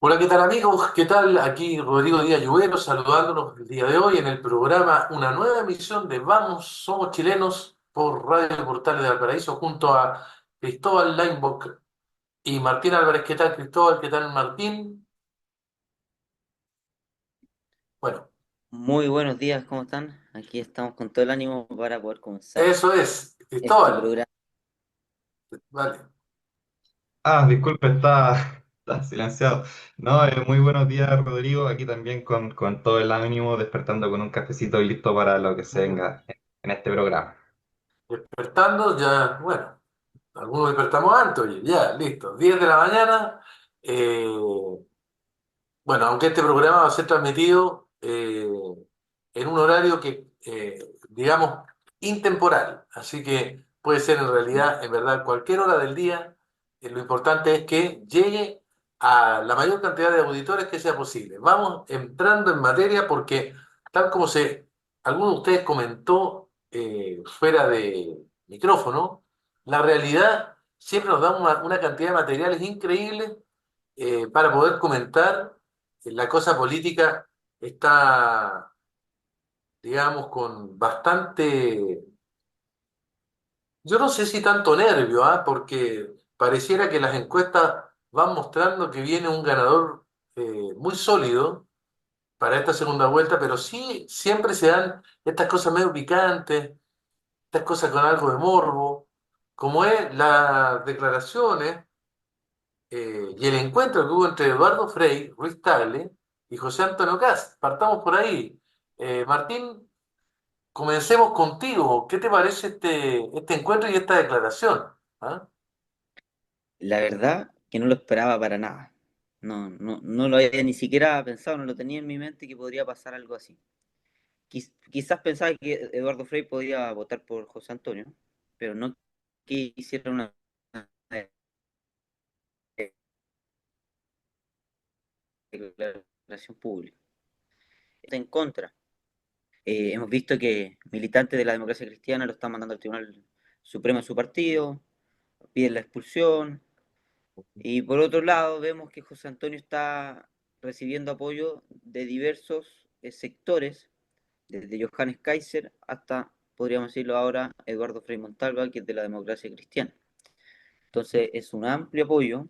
Hola, ¿qué tal amigos? ¿Qué tal? Aquí Rodrigo Díaz Lluvero saludándonos el día de hoy en el programa Una nueva emisión de Vamos, Somos Chilenos por Radio Portales de Valparaíso junto a Cristóbal Leinbock y Martín Álvarez. ¿Qué tal Cristóbal? ¿Qué tal Martín? Bueno, Muy buenos días, ¿cómo están? Aquí estamos con todo el ánimo para poder comenzar eso es, este Cristóbal. programa. Vale. Disculpe, está silenciado. No, muy buenos días, Rodrigo. Aquí también con todo el ánimo, despertando con un cafecito y listo para lo que se venga en este programa. Despertando ya, bueno, algunos despertamos antes, oye, ya, listo, 10 de la mañana. eh, Bueno, aunque este programa va a ser transmitido en un horario que, digamos, intemporal, así que puede ser en realidad, en verdad, cualquier hora del día. Lo importante es que llegue a la mayor cantidad de auditores que sea posible. Vamos entrando en materia porque, tal como alguno de ustedes comentó fuera de micrófono, la realidad siempre nos da una cantidad de materiales increíbles para poder comentar. La cosa política está, digamos, con bastante, yo no sé si tanto nervio, ¿ah? Porque pareciera que las encuestas van mostrando que viene un ganador muy sólido para esta segunda vuelta, pero sí siempre se dan estas cosas medio picantes, estas cosas con algo de morbo, como es las declaraciones y el encuentro que hubo entre Eduardo Frei, Ruiz Tagle y José Antonio Cast. Partamos por ahí. Martín, comencemos contigo. ¿Qué te parece este encuentro y esta declaración? ¿Ah? La verdad que no lo esperaba para nada. No lo había ni siquiera pensado, no lo tenía en mi mente que podría pasar algo así. Quizás pensaba que Eduardo Frei podía votar por José Antonio, pero no que hiciera una declaración pública. Está en contra. Hemos visto que militantes de la democracia cristiana lo están mandando al Tribunal Supremo de su partido, piden la expulsión. Y por otro lado, vemos que José Antonio está recibiendo apoyo de diversos sectores, desde Johannes Kaiser hasta, podríamos decirlo ahora, Eduardo Frei Montalva, que es de la democracia cristiana. Entonces, es un amplio apoyo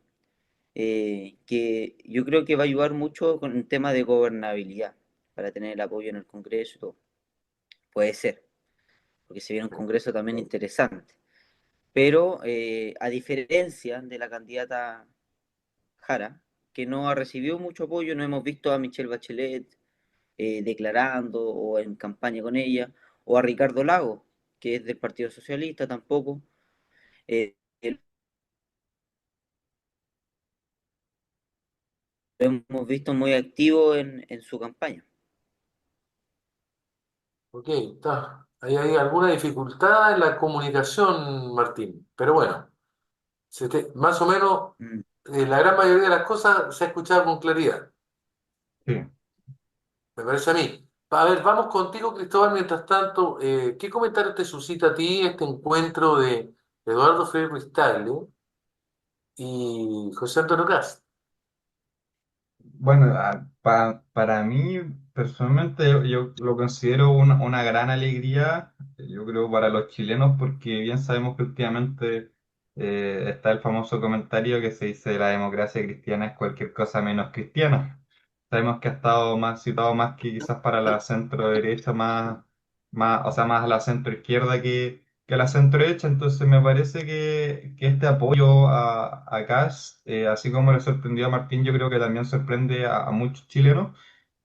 que yo creo que va a ayudar mucho con el tema de gobernabilidad, para tener el apoyo en el Congreso y todo. Puede ser, porque se viene un Congreso también interesante. Pero a diferencia de la candidata Jara, que no ha recibido mucho apoyo, no hemos visto a Michelle Bachelet declarando o en campaña con ella, o a Ricardo Lago, que es del Partido Socialista tampoco. Eh, lo hemos visto muy activo en su campaña. Ok, está. Hay alguna dificultad en la comunicación, Martín. Pero bueno, más o menos Mm. la gran mayoría de las cosas se ha escuchado con claridad. Sí. Me parece a mí. A ver, vamos contigo, Cristóbal, mientras tanto. ¿Qué comentario te suscita a ti este encuentro de Eduardo Frei Ruiz Tagle y José Antonio Cast? Bueno, para mí personalmente yo lo considero una gran alegría, yo creo para los chilenos, porque bien sabemos que últimamente está el famoso comentario que se dice la democracia cristiana es cualquier cosa menos cristiana. Sabemos que ha estado más citado más que quizás para la centro derecha, o sea, más a la centro izquierda que a la centro derecha, entonces me parece que este apoyo a Kast, así como le sorprendió a Martín, yo creo que también sorprende a muchos chilenos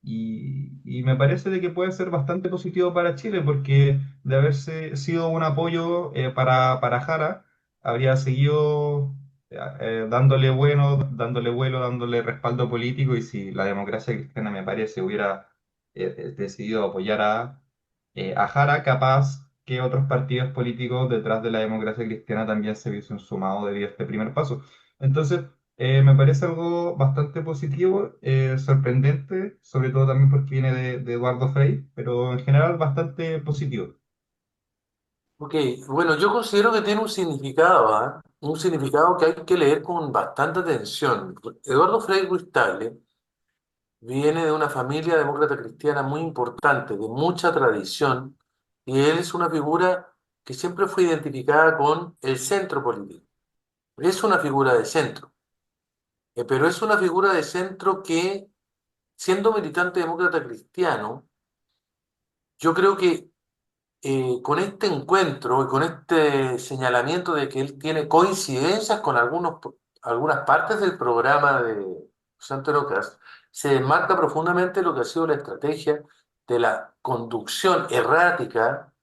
y me parece de que puede ser bastante positivo para Chile porque de haberse sido un apoyo para Jara, habría seguido dándole vuelo, dándole respaldo político y si la democracia cristiana me parece hubiera decidido apoyar a Jara, capaz que otros partidos políticos detrás de la democracia cristiana también se hubiesen sumado debido a este primer paso. Entonces, me parece algo bastante positivo, sorprendente, sobre todo también porque viene de Eduardo Frei, pero en general bastante positivo. Ok, bueno, yo considero que tiene un significado, ¿ah? un significado que hay que leer con bastante atención. Eduardo Frei Ruiz-Tagle viene de una familia demócrata cristiana muy importante, de mucha tradición, y él es una figura que siempre fue identificada con el centro político. Es una figura de centro, pero es una figura de centro que, siendo militante demócrata cristiano, yo creo que con este encuentro y con este señalamiento de que él tiene coincidencias con algunas partes del programa de Santo Cast, se enmarca profundamente lo que ha sido la estrategia de la conducción errática.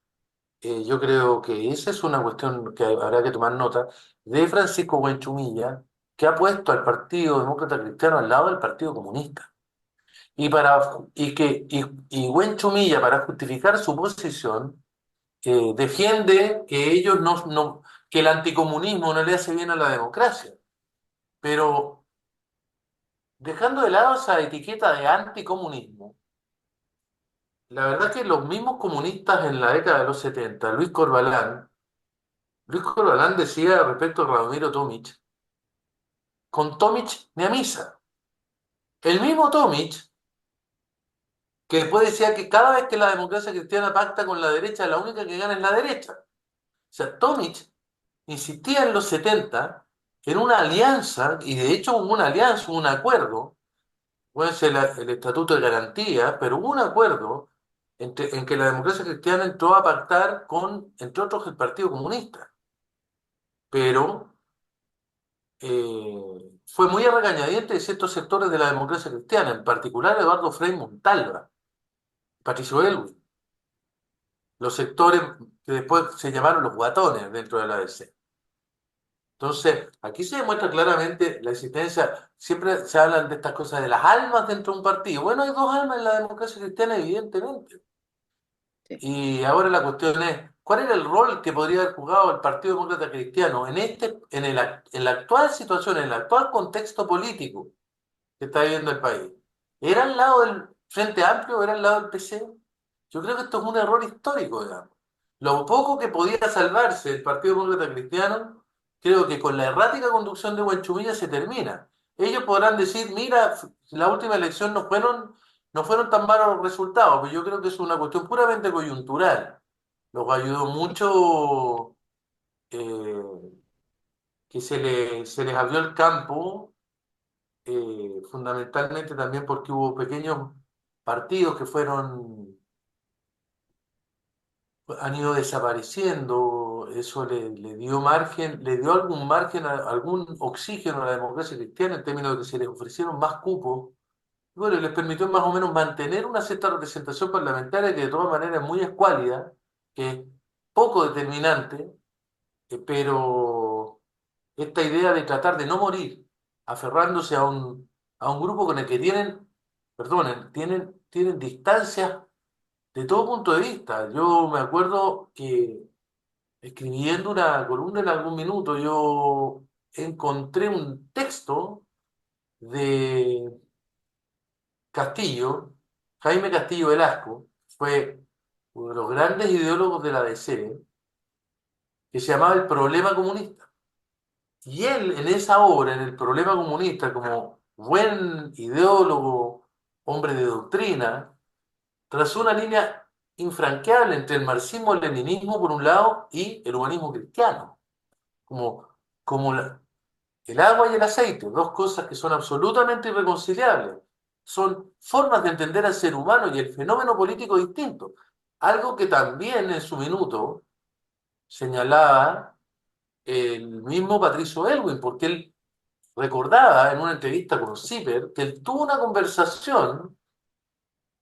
Yo creo que esa es una cuestión que habrá que tomar nota de Francisco Buenchumilla, que ha puesto al Partido Demócrata Cristiano al lado del Partido Comunista. Y Buenchumilla, para justificar su posición, defiende que que el anticomunismo no le hace bien a la democracia, pero dejando de lado esa etiqueta de anticomunismo, la verdad es que los mismos comunistas en la década de los 70, Luis Corbalán decía respecto a Radomiro Tomic, con Tomic ni a misa. El mismo Tomic que después decía que cada vez que la democracia cristiana pacta con la derecha, la única que gana es la derecha. O sea, Tomic insistía en los 70 en una alianza, y de hecho hubo una alianza, un acuerdo, puede ser el Estatuto de Garantía, pero hubo un acuerdo en que la democracia cristiana entró a pactar con, entre otros, el Partido Comunista. Pero fue muy a regañadientes de ciertos sectores de la democracia cristiana, en particular Eduardo Frei Montalva, Patricio Elwin, los sectores que después se llamaron los guatones dentro de la ADC. Entonces, aquí se demuestra claramente la existencia, siempre se hablan de estas cosas de las almas dentro de un partido. Bueno, hay dos almas en la democracia cristiana, evidentemente. Sí. Y ahora la cuestión es, ¿cuál era el rol que podría haber jugado el Partido Demócrata Cristiano en la actual situación, en el actual contexto político que está viviendo el país? ¿Era al lado del Frente Amplio o era al lado del PC? Yo creo que esto es un error histórico, digamos. Lo poco que podía salvarse el Partido Demócrata Cristiano, creo que con la errática conducción de Huanchumilla se termina. Ellos podrán decir, mira, la última elección no fueron tan malos los resultados, pero yo creo que es una cuestión puramente coyuntural. Los ayudó mucho que se les abrió el campo, fundamentalmente también porque hubo pequeños partidos que han ido desapareciendo. Eso le dio margen, le dio algún margen, algún oxígeno a la democracia cristiana en términos de que se les ofrecieron más cupos. Y bueno, les permitió más o menos mantener una cierta representación parlamentaria que de todas maneras es muy escuálida, que es poco determinante, pero esta idea de tratar de no morir, aferrándose a un grupo con el que tienen distancias de todo punto de vista. Yo me acuerdo que escribiendo una columna en algún minuto, yo encontré un texto de Castillo, Jaime Castillo Velasco, fue uno de los grandes ideólogos de la DC, que se llamaba El Problema Comunista. Y él, en esa obra, en El Problema Comunista, como buen ideólogo, hombre de doctrina, trazó una línea infranqueable entre el marxismo-leninismo por un lado y el humanismo cristiano, como, como el agua y el aceite, dos cosas que son absolutamente irreconciliables. Son formas de entender al ser humano y el fenómeno político distinto. Algo que también en su minuto señalaba el mismo Patricio Elwin, porque él recordaba en una entrevista con Zipper que él tuvo una conversación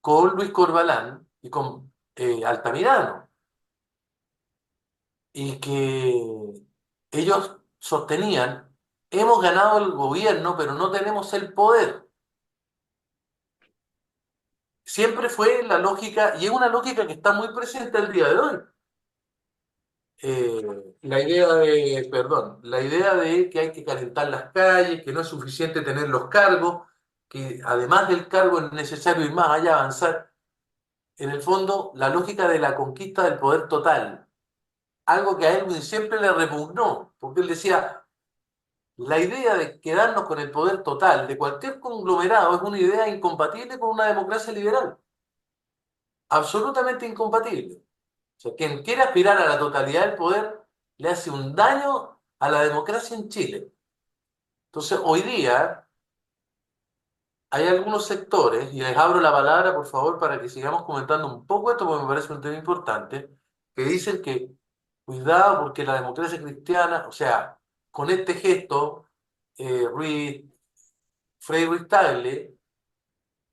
con Luis Corbalán y con Altamirano, y que ellos sostenían, hemos ganado el gobierno, pero no tenemos el poder. Siempre fue la lógica, y es una lógica que está muy presente el día de hoy. La idea de que hay que calentar las calles, que no es suficiente tener los cargos, que además del cargo es necesario ir más allá, avanzar. En el fondo, la lógica de la conquista del poder total, algo que a Elwin siempre le repugnó, porque él decía, la idea de quedarnos con el poder total de cualquier conglomerado es una idea incompatible con una democracia liberal, absolutamente incompatible. O sea, quien quiere aspirar a la totalidad del poder le hace un daño a la democracia en Chile. Entonces, hoy día hay algunos sectores, y les abro la palabra, por favor, para que sigamos comentando un poco esto, porque me parece un tema importante, que dicen que, cuidado, porque la democracia cristiana, o sea, con este gesto, Frei Ruiz Tagle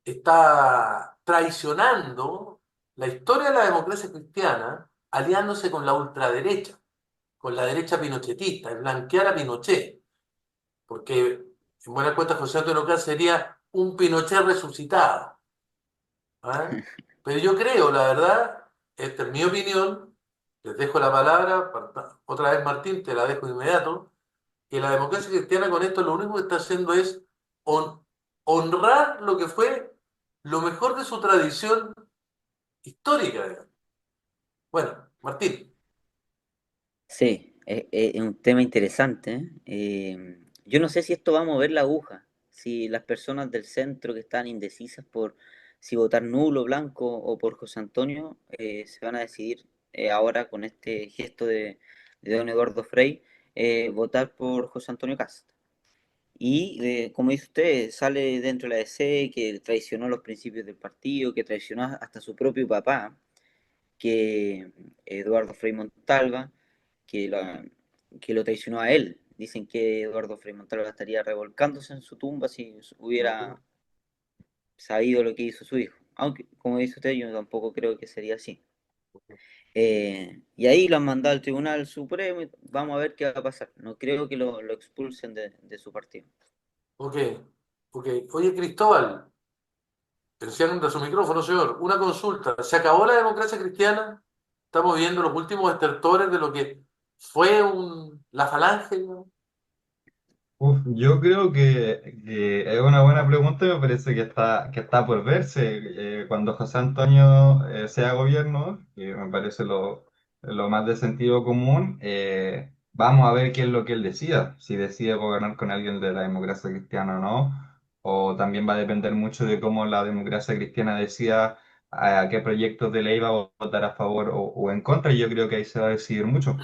está traicionando la historia de la democracia cristiana, aliándose con la ultraderecha, con la derecha pinochetista, es blanquear a Pinochet, porque en buena cuenta José Antonio Caz sería un Pinochet resucitado. ¿Ah? Pero yo creo, la verdad, esta es mi opinión, les dejo la palabra, otra vez Martín, te la dejo de inmediato, que la democracia cristiana con esto lo único que está haciendo es honrar lo que fue lo mejor de su tradición histórica, digamos. Bueno, Martín. Sí, es un tema interesante, ¿eh? Yo no sé si esto va a mover la aguja, si las personas del centro que están indecisas por si votar nulo, blanco o por José Antonio, se van a decidir ahora con este gesto de don Eduardo Frei, votar por José Antonio Cast. Y como dice usted, sale dentro de la DC que traicionó los principios del partido, que traicionó hasta su propio papá, que Eduardo Frei Montalva, que, la- que lo traicionó a él. Dicen que Eduardo Frei Montalva estaría revolcándose en su tumba si hubiera sabido lo que hizo su hijo. Aunque, como dice usted, yo tampoco creo que sería así. Y ahí lo han mandado al Tribunal Supremo y vamos a ver qué va a pasar. No creo que lo expulsen de su partido. Ok, ok. Oye, Cristóbal, encienda su micrófono, señor. Una consulta. ¿Se acabó la democracia cristiana? Estamos viendo los últimos estertores de lo que fue la falange, ¿no? Uf, yo creo que es una buena pregunta y me parece que está por verse. Cuando José Antonio sea gobierno, que me parece lo más de sentido común, vamos a ver qué es lo que él decida, si decide gobernar con alguien de la democracia cristiana o no, o también va a depender mucho de cómo la democracia cristiana decida a qué proyectos de ley va a votar a favor o en contra, y yo creo que ahí se va a decidir mucho.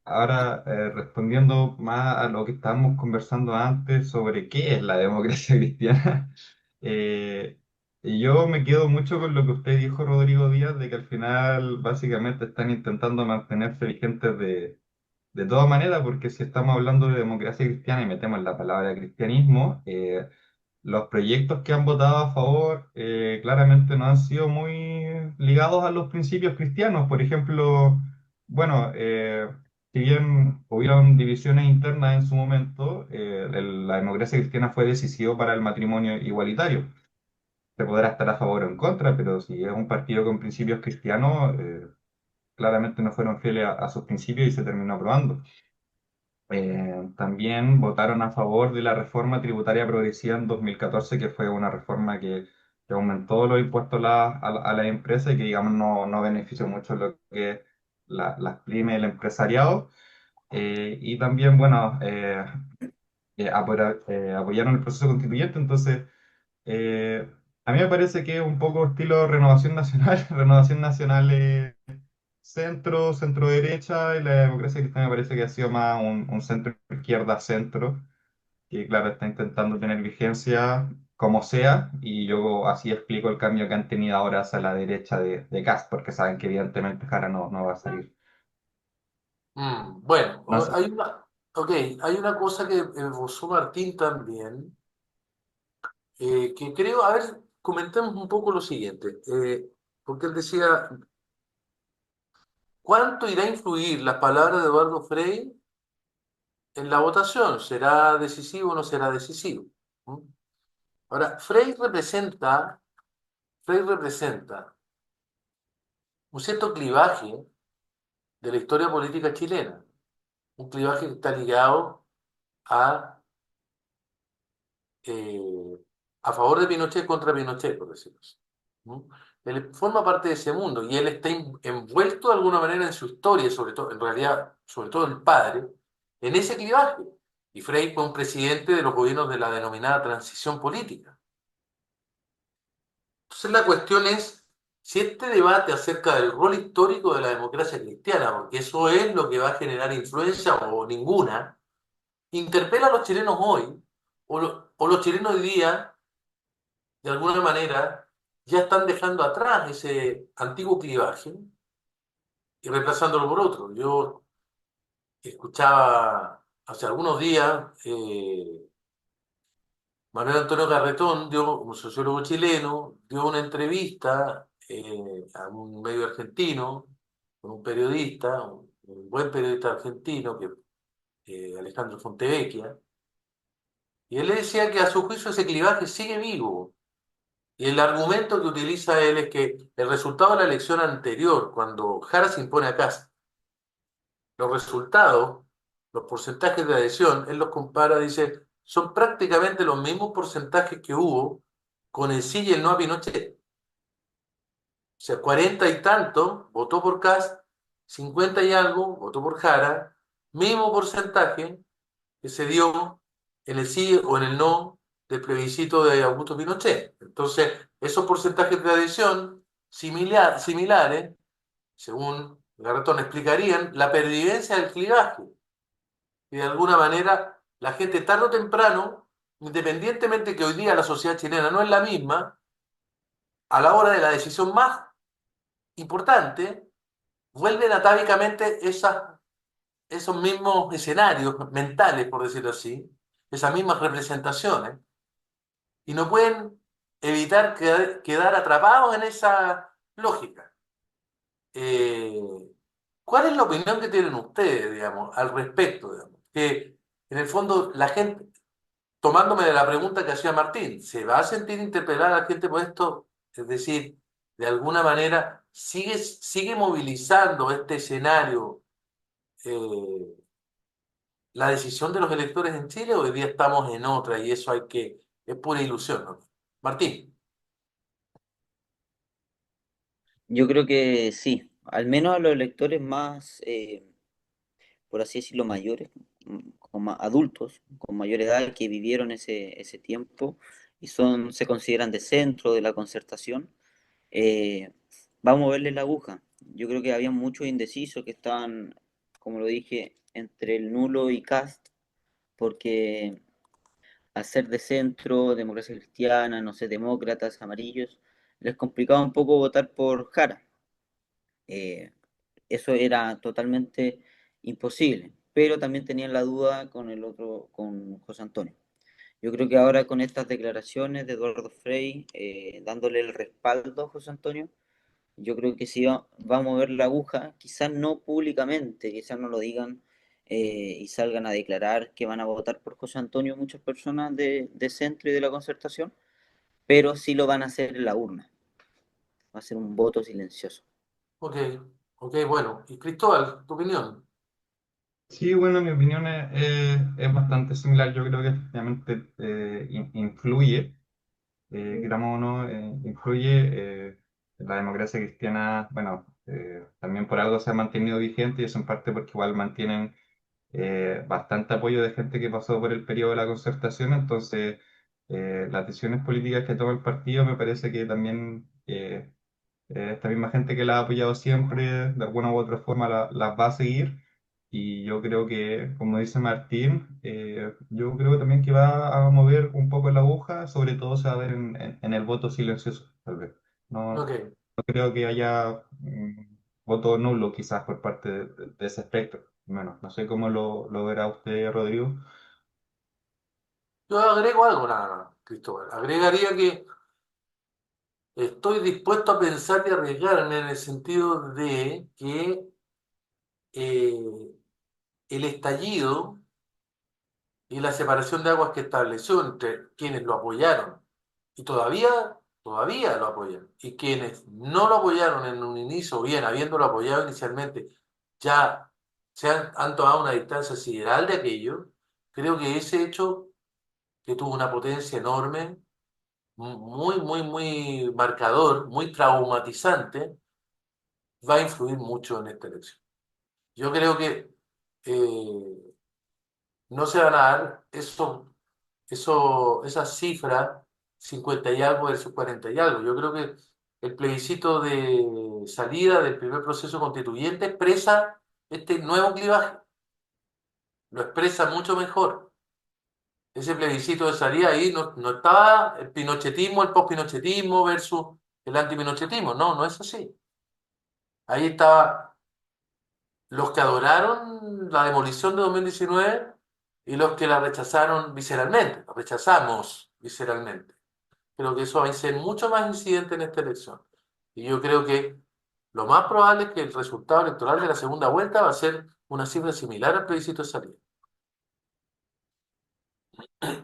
Ahora, respondiendo más a lo que estábamos conversando antes sobre qué es la democracia cristiana, y yo me quedo mucho con lo que usted dijo, Rodrigo Díaz, de que al final básicamente están intentando mantenerse vigentes de todas maneras, porque si estamos hablando de democracia cristiana y metemos la palabra cristianismo, los proyectos que han votado a favor claramente no han sido muy ligados a los principios cristianos. Por ejemplo, bueno, si bien hubieron divisiones internas en su momento, la democracia cristiana fue decisivo para el matrimonio igualitario. Se podrá estar a favor o en contra, pero si es un partido con principios cristianos, claramente no fueron fieles a sus principios y se terminó aprobando. También votaron a favor de la reforma tributaria progresiva en 2014, que fue una reforma que aumentó los impuestos a las empresas y que, digamos, no benefició mucho lo que es las pymes, el empresariado. Y también, bueno, apoyaron el proceso constituyente. Entonces, a mí me parece que es un poco estilo Renovación Nacional. Renovación Nacional centro derecha, y la democracia cristiana me parece que ha sido más un centro izquierda centro, que claro, está intentando tener vigencia como sea, y yo así explico el cambio que han tenido ahora hacia la derecha de Kast, porque saben que evidentemente Jara no va a salir. Bueno, No sé. ok, hay una cosa que esbozó Martín también, que creo, a ver, comentemos un poco lo siguiente, porque él decía, ¿cuánto irá a influir las palabras de Eduardo Frei en la votación? ¿Será decisivo o no será decisivo? ¿Mm? Ahora, Frei representa un cierto clivaje de la historia política chilena, un clivaje que está ligado a, eh, a favor de Pinochet contra Pinochet, por decirlo así. ¿Mm? Él forma parte de ese mundo y él está envuelto de alguna manera en su historia, sobre todo, en realidad, sobre todo el padre, en ese clivaje. Y Frei fue un presidente de los gobiernos de la denominada transición política. Entonces la cuestión es si este debate acerca del rol histórico de la democracia cristiana, porque eso es lo que va a generar influencia o ninguna, interpela a los chilenos hoy, o los chilenos hoy día, de alguna manera, ya están dejando atrás ese antiguo clivaje y reemplazándolo por otro. Yo escuchaba hace algunos días, Manuel Antonio Carretón, un sociólogo chileno, dio una entrevista a un medio argentino, con un periodista, un buen periodista argentino, Alejandro Fontevecchia, y él le decía que a su juicio ese clivaje sigue vivo. Y el argumento que utiliza él es que el resultado de la elección anterior, cuando Jara se impone a Kast, los resultados, los porcentajes de adhesión, él los compara, dice, son prácticamente los mismos porcentajes que hubo con el sí y el no a Pinochet. O sea, 40 y tanto votó por Kast, 50 y algo votó por Jara, mismo porcentaje que se dio en el sí o en el no del plebiscito de Augusto Pinochet. Entonces, esos porcentajes de adhesión similares, según Garretón, explicarían la pervivencia del clivaje. Y de alguna manera, la gente tarde o temprano, independientemente que hoy día la sociedad chilena no es la misma, a la hora de la decisión más importante, vuelven atávicamente esos mismos escenarios mentales, por decirlo así, esas mismas representaciones, y no pueden evitar quedar atrapados en esa lógica. Eh, ¿Cuál es la opinión que tienen ustedes, digamos, al respecto, digamos? Que en el fondo la gente, tomándome de la pregunta que hacía Martín, ¿se va a sentir interpelada la gente por esto? Es decir, de alguna manera, sigue movilizando este escenario la decisión de los electores en Chile, o hoy día estamos en otra y eso es pura ilusión, ¿no? Martín, Yo creo que sí, al menos a los electores más, por así decirlo, mayores, adultos, con mayor edad, que vivieron ese tiempo y se consideran de centro de la concertación, eh, va a moverles la aguja. Yo creo que había muchos indecisos que estaban, como lo dije, entre el nulo y Cast, porque al ser de centro, democracia cristiana, no sé, demócratas, amarillos, les complicaba un poco votar por Jara. Eh, Eso era totalmente imposible, pero también tenían la duda con el otro, con José Antonio. Yo creo que ahora con estas declaraciones de Eduardo Frei, dándole el respaldo a José Antonio, yo creo que sí va a mover la aguja, quizás no públicamente, quizás no lo digan y salgan a declarar que van a votar por José Antonio muchas personas de centro y de la concertación, pero sí lo van a hacer en la urna. Va a ser un voto silencioso. ok, ok, bueno. Y Cristóbal, tu opinión. Sí, bueno, mi opinión es bastante similar. Yo creo que efectivamente influye, queramos o no, influye. La democracia cristiana, bueno, también por algo se ha mantenido vigente y eso en parte porque igual mantienen bastante apoyo de gente que pasó por el periodo de la concertación. Entonces, las decisiones políticas que toma el partido me parece que también esta misma gente que la ha apoyado siempre, de alguna u otra forma las va a seguir. Y yo creo que, como dice Martín, yo creo también que va a mover un poco la aguja, sobre todo se va a ver en el voto silencioso, tal vez. No, Ok. no creo que haya voto nulo quizás por parte de ese espectro. Bueno, no sé cómo lo verá usted, Rodrigo. Yo agrego algo nada más, Cristóbal. Agregaría que estoy dispuesto a pensar y arriesgarme en el sentido de que eh, el estallido y la separación de aguas que estableció entre quienes lo apoyaron y todavía lo apoyan, y quienes no lo apoyaron en un inicio, bien, habiéndolo apoyado inicialmente, ya han tomado una distancia sideral de aquello. Creo que ese hecho, que tuvo una potencia enorme, muy, muy, muy marcador, muy traumatizante, va a influir mucho en esta elección. Yo creo que eh, no se van a dar esa cifra 50 y algo versus 40 y algo. Yo creo que el plebiscito de salida del primer proceso constituyente expresa este nuevo clivaje, lo expresa mucho mejor. Ese plebiscito de salida ahí no estaba el pinochetismo, el post-pinochetismo versus el antipinochetismo, no, no es así. Ahí estaba los que adoraron la demolición de 2019 y los que la rechazaron visceralmente, la rechazamos visceralmente. Creo que eso va a ser mucho más incidente en esta elección. Y yo creo que lo más probable es que el resultado electoral de la segunda vuelta va a ser una cifra similar al plebiscito de salida.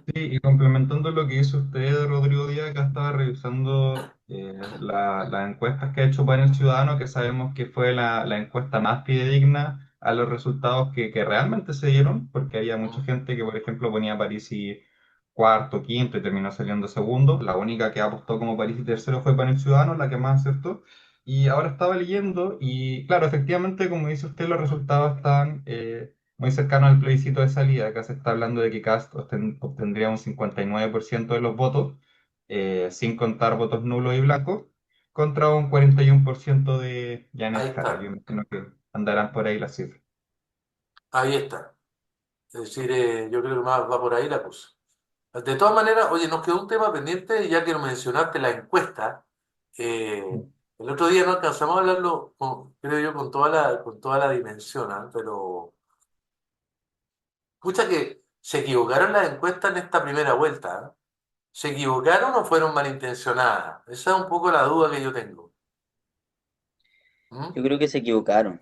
Sí, y complementando lo que hizo usted, Rodrigo Díaz, acá estaba revisando las encuestas que ha hecho Panel Ciudadano, que sabemos que fue la encuesta más fidedigna a los resultados que realmente se dieron, porque había mucha ¿Mm? gente que, por ejemplo, ponía a Parisi cuarto, quinto y terminó saliendo segundo. La única que apostó como Parisi tercero fue Panel Ciudadano, la que más acertó. Y ahora estaba leyendo y, claro, efectivamente, como dice usted, los resultados están muy cercano al plebiscito de salida. Acá se está hablando de que Kast obtendría un 59% de los votos, sin contar votos nulos y blancos, contra un 41% de Ahí Janet Jara. Yo está, imagino que andarán por ahí las cifras. ahí está. Es decir, yo creo que más va por ahí la cosa. De todas maneras, oye, nos quedó un tema pendiente, ya que lo mencionaste, la encuesta. El otro día no alcanzamos a hablarlo, creo yo, con toda la dimensión, ¿ah? Pero, escucha que se equivocaron las encuestas en esta primera vuelta, ¿ah? ¿Se equivocaron o fueron malintencionadas? Esa es un poco la duda que yo tengo. ¿Mm? Yo creo que se equivocaron.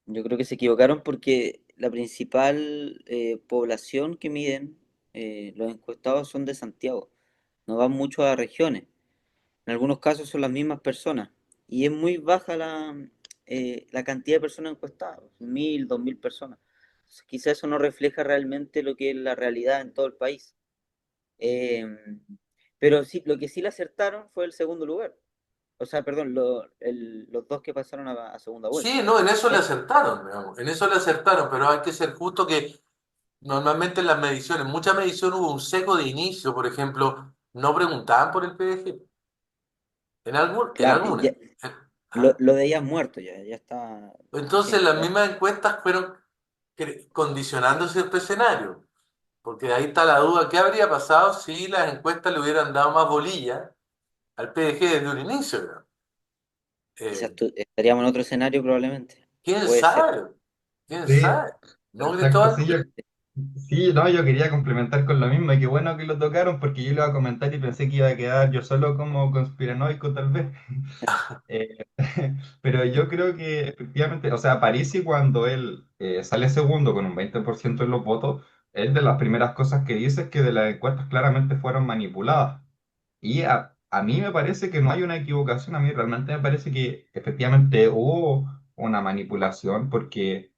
Yo creo que se equivocaron porque la principal población que miden los encuestados son de Santiago. No van mucho a regiones. En algunos casos son las mismas personas. Y es muy baja la cantidad de personas encuestadas, 1.000, 2.000 personas. Entonces, quizá eso no refleja realmente lo que es la realidad en todo el país. Eh, pero sí, lo que sí le acertaron fue el segundo lugar. O sea, perdón, los dos que pasaron a segunda vuelta. Sí, no, en eso le Eh, acertaron, digamos, en eso le acertaron, pero hay que ser justo que normalmente en las mediciones, muchas mediciones hubo un seco de inicio, por ejemplo, no preguntaban por el PDG, en claro, algunas. ¿Ah? lo de ella muerto ya, ya está Entonces las vigente. mismas encuestas fueron condicionando cierto escenario, porque ahí está la duda, ¿qué habría pasado si las encuestas le hubieran dado más bolilla al PDG desde un inicio, digamos? Quizás Eh, estaríamos en otro escenario probablemente. ¿Quién Puede ser. sabe? ¿Quién Sí, sabe? ¿No, exacto, sí, Cristóbal? sí, no, yo quería complementar con lo mismo, y qué bueno que lo tocaron porque yo lo iba a comentar y pensé que iba a quedar yo solo como conspiranoico tal vez. Eh, pero yo creo que efectivamente, o sea, Parisi cuando él sale segundo con un 20% de los votos, es de las primeras cosas que dice es que de las encuestas claramente fueron manipuladas. Y a mí me parece que no hay una equivocación, a mí realmente me parece que efectivamente hubo una manipulación porque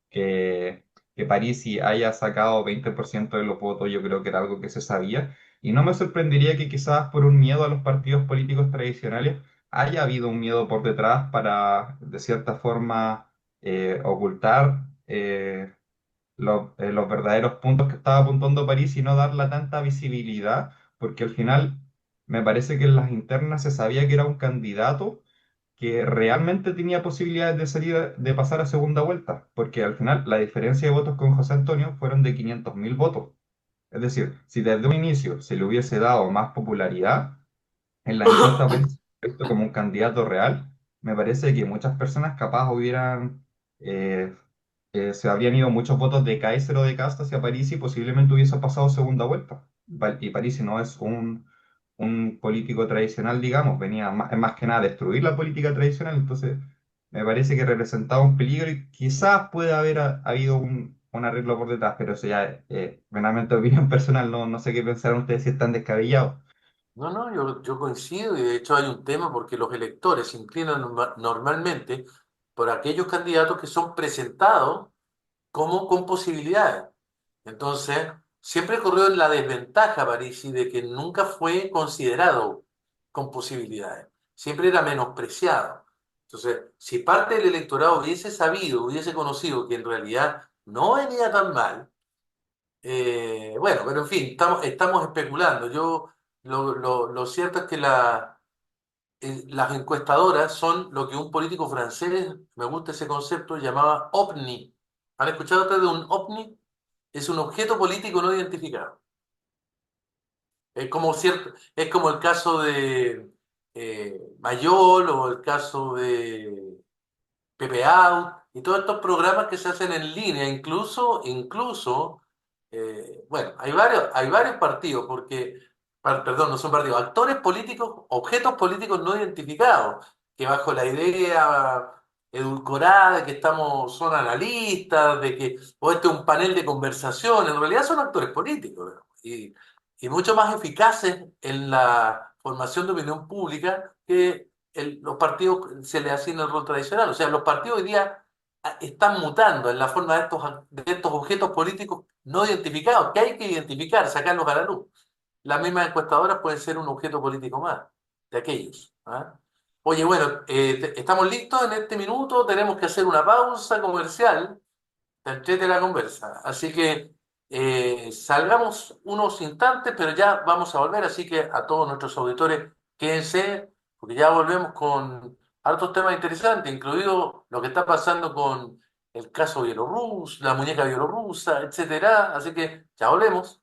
que que Parisi haya sacado 20% de los votos, yo creo que era algo que se sabía. Y no me sorprendería que quizás por un miedo a los partidos políticos tradicionales haya habido un miedo por detrás para, de cierta forma, ocultar los verdaderos puntos que estaba apuntando París y no darle tanta visibilidad, porque al final me parece que en las internas se sabía que era un candidato que realmente tenía posibilidades de salir, de pasar a segunda vuelta, porque al final la diferencia de votos con José Antonio fueron de 500.000 votos. Es decir, si desde un inicio se le hubiese dado más popularidad, en la encuesta París visto como un candidato real, me parece que muchas personas capaz hubieran eh, se habrían ido muchos votos de Kaiser o de Casta hacia París y posiblemente hubiese pasado segunda vuelta. Y París no es un político tradicional, digamos, venía más que nada a destruir la política tradicional, entonces me parece que representaba un peligro y quizás puede haber habido un arreglo por detrás, pero eso ya es meramente opinión personal, no sé qué pensarán ustedes si están descabellados. No, no, yo coincido y de hecho hay un tema porque los electores se inclinan normalmente por aquellos candidatos que son presentados como con posibilidades. Entonces, siempre corrió en la desventaja Parisi de que nunca fue considerado con posibilidades. Siempre era menospreciado. Entonces, si parte del electorado hubiese sabido, hubiese conocido que en realidad no venía tan mal. Bueno, pero en fin, estamos especulando. Lo cierto es que las encuestadoras son lo que un político francés, me gusta ese concepto, llamaba OVNI. ¿Han escuchado ustedes de un OVNI? Es un objeto político no identificado. Es como el caso de Mayol o el caso de Pepe Out y todos estos programas que se hacen en línea, incluso, bueno, hay varios partidos, perdón, no son partidos, actores políticos, objetos políticos no identificados, que bajo la idea edulcorada de que son analistas, o este es un panel de conversación, en realidad son actores políticos, ¿no? Y mucho más eficaces en la formación de opinión pública que los partidos se les asigna el rol tradicional. O sea, los partidos hoy día están mutando en la forma de estos objetos políticos no identificados, que hay que identificar, sacarlos a la luz. Las mismas encuestadoras pueden ser un objeto político más de aquellos. ¿Ah? Oye, bueno, estamos listos en este minuto, tenemos que hacer una pausa comercial, te entrete la conversa. Así que salgamos unos instantes, pero ya vamos a volver, así que a todos nuestros auditores, quédense, porque ya volvemos con hartos temas interesantes, incluido lo que está pasando con el caso bielorruso, la muñeca bielorrusa, etcétera. Así que ya volvemos.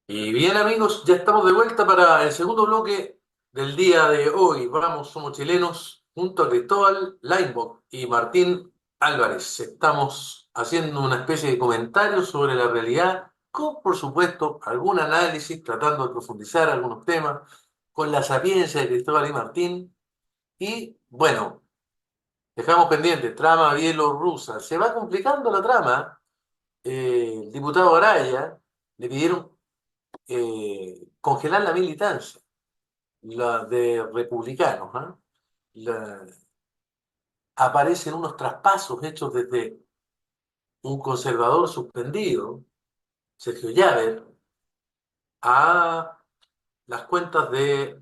Y bien amigos, ya estamos de vuelta para el segundo bloque del día de hoy. Vamos, somos chilenos, junto a Cristóbal Leinbach y Martín Álvarez. Estamos haciendo una especie de comentario sobre la realidad, con por supuesto algún análisis, tratando de profundizar algunos temas, con la sapiencia de Cristóbal y Martín. Y bueno, dejamos pendiente, trama bielorrusa. Se va complicando la trama. El diputado Araya le pidieron congelar la militancia, la de republicanos, ¿ah? La- Aparecen unos traspasos hechos desde un conservador suspendido, Sergio Llaver, a las cuentas de,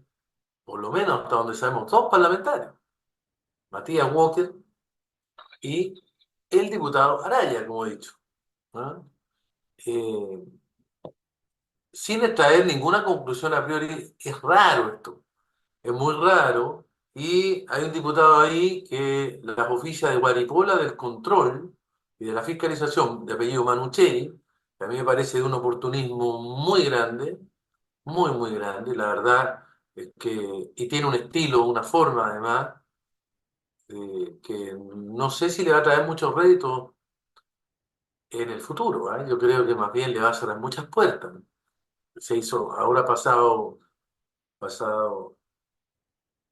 por lo menos hasta donde sabemos, dos parlamentarios, Matías Walker y el diputado Araya, como he dicho. ¿Ah? Eh, Sin extraer ninguna conclusión a priori, es raro esto. Es muy raro. Y hay un diputado ahí que las oficias de Guaripola del control y de la fiscalización, de apellido Manucheri, que a mí me parece de un oportunismo muy grande, muy, muy grande, la verdad, es que, y tiene un estilo, una forma además, que no sé si le va a traer muchos réditos en el futuro, ¿ah? Yo creo que más bien le va a cerrar muchas puertas. Se hizo, ahora pasado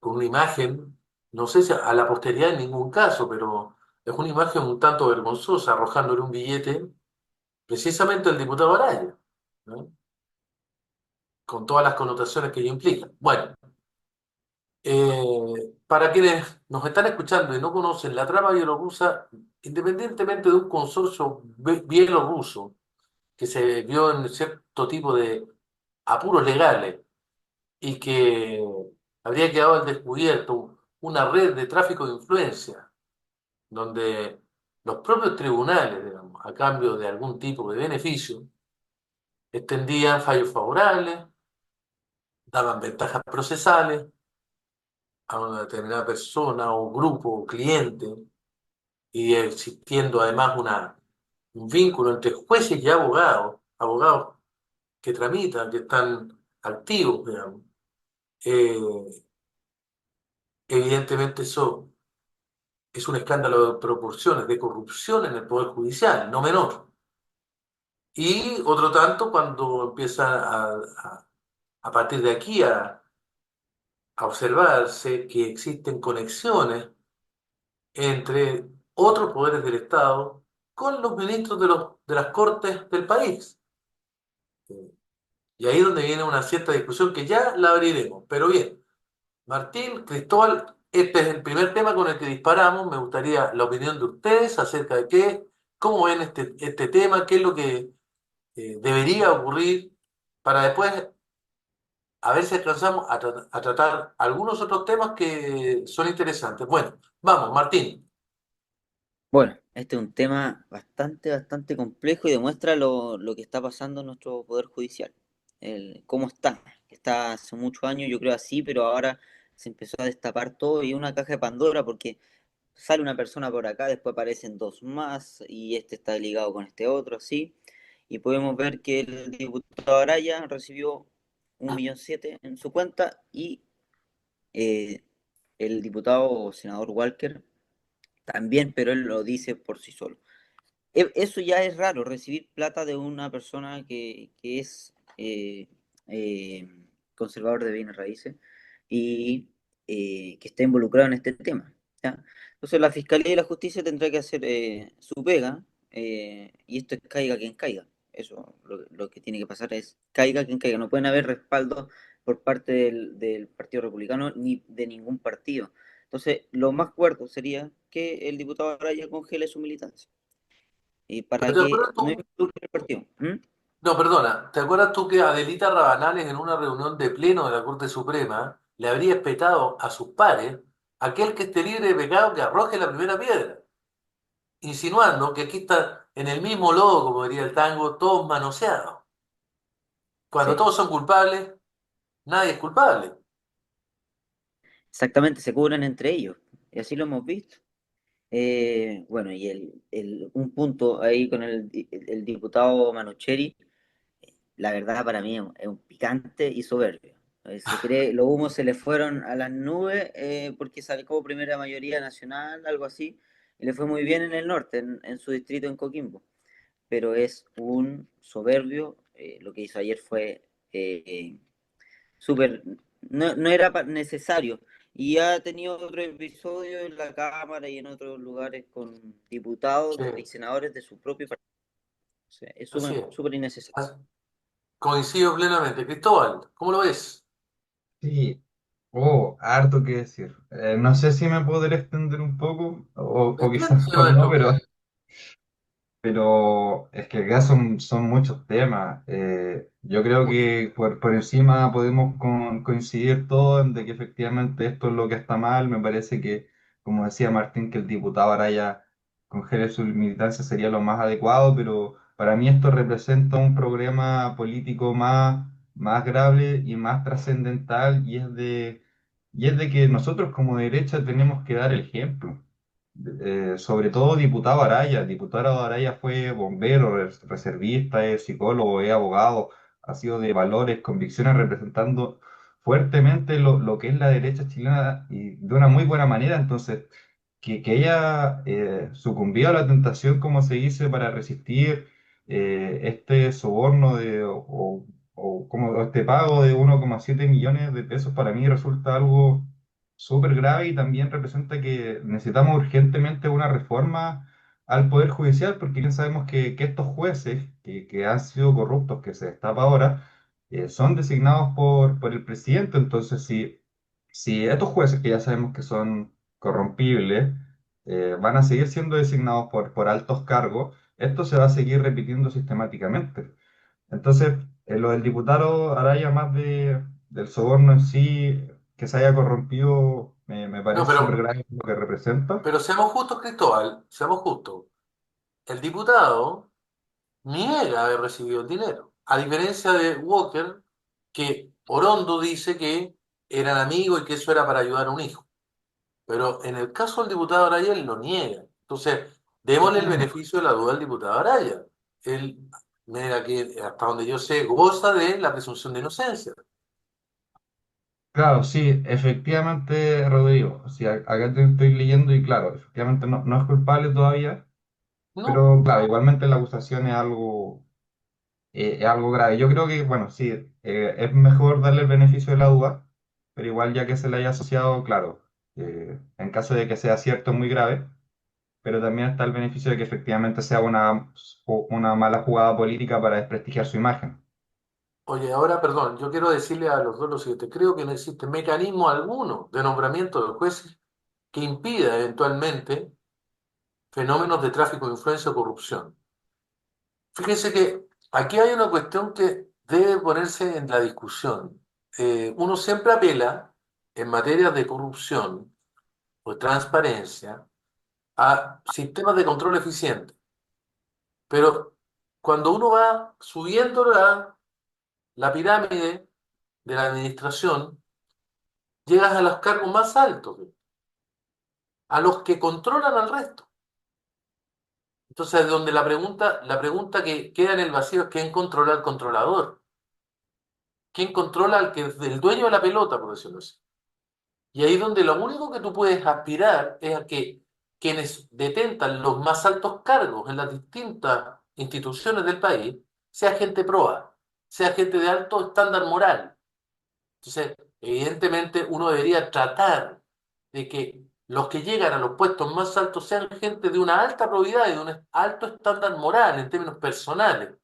con una imagen, no sé si a la posteridad en ningún caso, pero es una imagen un tanto vergonzosa, arrojándole un billete precisamente al diputado Araya, ¿no? Con todas las connotaciones que ello implica. Bueno, para quienes nos están escuchando y no conocen la trama bielorrusa, independientemente de un consorcio bielorruso que se vio en cierto tipo de apuros legales y que habría quedado al descubierto una red de tráfico de influencia donde los propios tribunales, digamos, a cambio de algún tipo de beneficio, extendían fallos favorables, daban ventajas procesales a una determinada persona o grupo o cliente, y existiendo además un vínculo entre jueces y abogados que tramitan, que están activos, digamos. Eh, Evidentemente eso es un escándalo de proporciones, de corrupción en el Poder Judicial, no menor. Y otro tanto cuando empieza a partir de aquí a observarse que existen conexiones entre otros poderes del Estado con los ministros de las cortes del país. Y ahí es donde viene una cierta discusión que ya la abriremos. Pero bien, Martín, Cristóbal, este es el primer tema con el que disparamos. Me gustaría la opinión de ustedes acerca de cómo ven este tema, qué es lo que debería ocurrir para después a ver si alcanzamos a tratar algunos otros temas que son interesantes. Bueno, vamos, Martín. Bueno, Este es un tema bastante complejo y demuestra lo que está pasando en nuestro Poder Judicial. Cómo está. Está hace muchos años, yo creo así, pero ahora se empezó a destapar todo y es una caja de Pandora porque sale una persona por acá, después aparecen dos más y este está ligado con este otro, así. Y podemos ver que el diputado Araya recibió 1.700.000 en su cuenta y eh, el diputado o senador Walker también, pero él lo dice por sí solo. Eso ya es raro, recibir plata de una persona que es eh, conservador de bienes raíces y que está involucrado en este tema. ¿Ya? Entonces la Fiscalía y la Justicia tendrá que hacer su pega y esto es caiga quien caiga. Eso lo que tiene que pasar es caiga quien caiga. No pueden haber respaldo por parte del Partido Republicano ni de ningún partido. Entonces, lo más cuerdo sería que el diputado Araya congele su militancia y ¿Pero para te que acuerdas no tú? involucre el partido. ¿Mm? No, perdona, ¿te acuerdas tú que Adelita Rabanales en una reunión de pleno de la Corte Suprema le habría espetado a sus pares: aquel que esté libre de pecado que arroje la primera piedra, insinuando que aquí está en el mismo lodo, como diría el tango, todos manoseados? Cuando Sí, todos son culpables, nadie es culpable. exactamente, se cubren entre ellos. Y así lo hemos visto. Bueno, y un punto ahí con el diputado Manucheri, la verdad para mí es un picante y soberbio. Se cree, los humos se le fueron a las nubes porque sacó primera mayoría nacional, algo así, y le fue muy bien en el norte, en su distrito en Coquimbo. Pero es un soberbio. Lo que hizo ayer fue eh, súper, no era necesario. Y ha tenido otro episodio en la Cámara y en otros lugares con diputados Sí, y senadores de su propio partido. O sea, es así es. súper innecesario. Coincido plenamente. Cristóbal, ¿cómo lo ves? Sí, oh, harto que decir. No sé si me podré extender un poco, o quizás Desprende mejor no, nuestro que... pero es que acá son muchos temas. Yo creo Mucho. que por encima podemos coincidir todos en de que efectivamente esto es lo que está mal. Me parece que, como decía Martín, que el diputado Araya congele su militancia sería lo más adecuado, pero para mí esto representa un problema político más grave y más trascendental, y es de que nosotros como derecha tenemos que dar el ejemplo. Sobre todo diputado Araya. El diputado Araya fue bombero, reservista, es psicólogo, es abogado, ha sido de valores, convicciones, representando fuertemente lo que es la derecha chilena y de una muy buena manera. Entonces, que ella sucumbió a la tentación, como se dice, para resistir este soborno o como este pago de 1,7 millones de pesos, para mí resulta algo súper grave, y también representa que necesitamos urgentemente una reforma al Poder Judicial, porque bien sabemos que estos jueces que han sido corruptos, que se destapa ahora, son designados por el presidente. Entonces, si estos jueces, que ya sabemos que son corrompibles, van a seguir siendo designados por altos cargos, esto se va a seguir repitiendo sistemáticamente. Entonces, lo del diputado Araya, más del soborno en sí, que se haya corrompido, me No, parece súper grave lo que representa. pero seamos justos, Cristóbal, seamos justos. El diputado niega haber recibido el dinero, a diferencia de Walker, que Orondo dice que eran amigos y que eso era para ayudar a un hijo. Pero en el caso del diputado Araya, él lo niega. Entonces, démosle el Mm. beneficio de la duda al diputado Araya. Él, mira que, hasta donde yo sé, goza de la presunción de inocencia. Claro, sí, efectivamente, Rodrigo. Sí, acá te estoy leyendo y claro, efectivamente no es culpable todavía, No, pero claro, igualmente la acusación es algo grave. Yo creo que, bueno, sí, es mejor darle el beneficio de la duda, pero igual ya que se le haya asociado, claro, en caso de que sea cierto, muy grave, pero también está el beneficio de que efectivamente sea una mala jugada política para desprestigiar su imagen. oye, ahora, perdón, yo quiero decirle a los dos lo siguiente. Creo que no existe mecanismo alguno de nombramiento de jueces que impida eventualmente fenómenos de tráfico de influencia o corrupción. Fíjense que aquí hay una cuestión que debe ponerse en la discusión. Uno siempre apela en materia de corrupción o transparencia a sistemas de control eficientes. Pero cuando uno va subiendo la pirámide de la administración, llegas a los cargos más altos, a los que controlan al resto. Entonces, donde la pregunta que queda en el vacío es quién controla al controlador, quién controla al que es el dueño de la pelota, por decirlo así. Y ahí donde lo único que tú puedes aspirar es a que quienes detentan los más altos cargos en las distintas instituciones del país sea gente proba, sea gente de alto estándar moral. Entonces, evidentemente uno debería tratar de que los que llegan a los puestos más altos sean gente de una alta probidad y de un alto estándar moral en términos personales.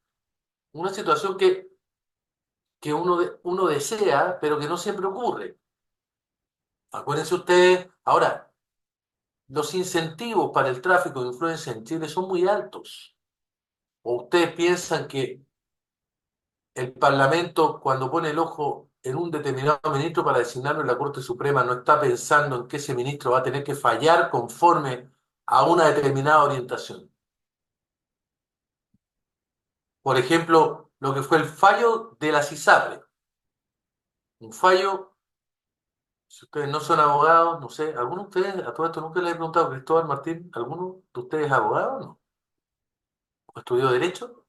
Una situación que uno desea, pero que no siempre ocurre. Acuérdense ustedes, ahora, los incentivos para el tráfico de influencia en Chile son muy altos. ¿O ustedes piensan que el Parlamento, cuando pone el ojo en un determinado ministro para designarlo en la Corte Suprema, no está pensando en que ese ministro va a tener que fallar conforme a una determinada orientación? Por ejemplo, lo que fue el fallo de la CISAPRE. Un fallo, si ustedes no son abogados, no sé, ¿alguno de ustedes, a todo esto nunca le he preguntado a Cristóbal Martín, ¿alguno de ustedes es abogado o no? ¿O estudió Derecho?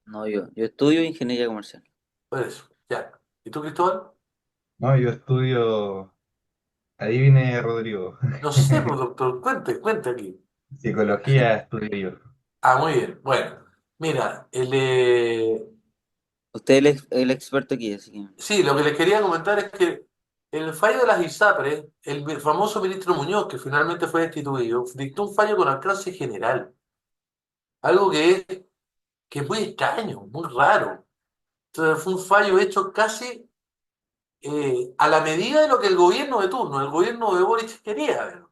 No, yo estudio ingeniería comercial. Por eso, ya. ¿Y tú, Cristóbal? No, yo estudio, adivine Rodrigo, No sé, pues, doctor, cuente aquí. psicología estudio yo. Ah, muy bien. Bueno, mira, Usted es el experto aquí, así que sí, lo que les quería comentar es que el fallo de las ISAPRE, el famoso ministro Muñoz, que finalmente fue destituido, dictó un fallo con alcance general, algo que es muy extraño, muy raro. Entonces fue un fallo hecho casi a la medida de lo que el gobierno de turno, el gobierno de Boric quería,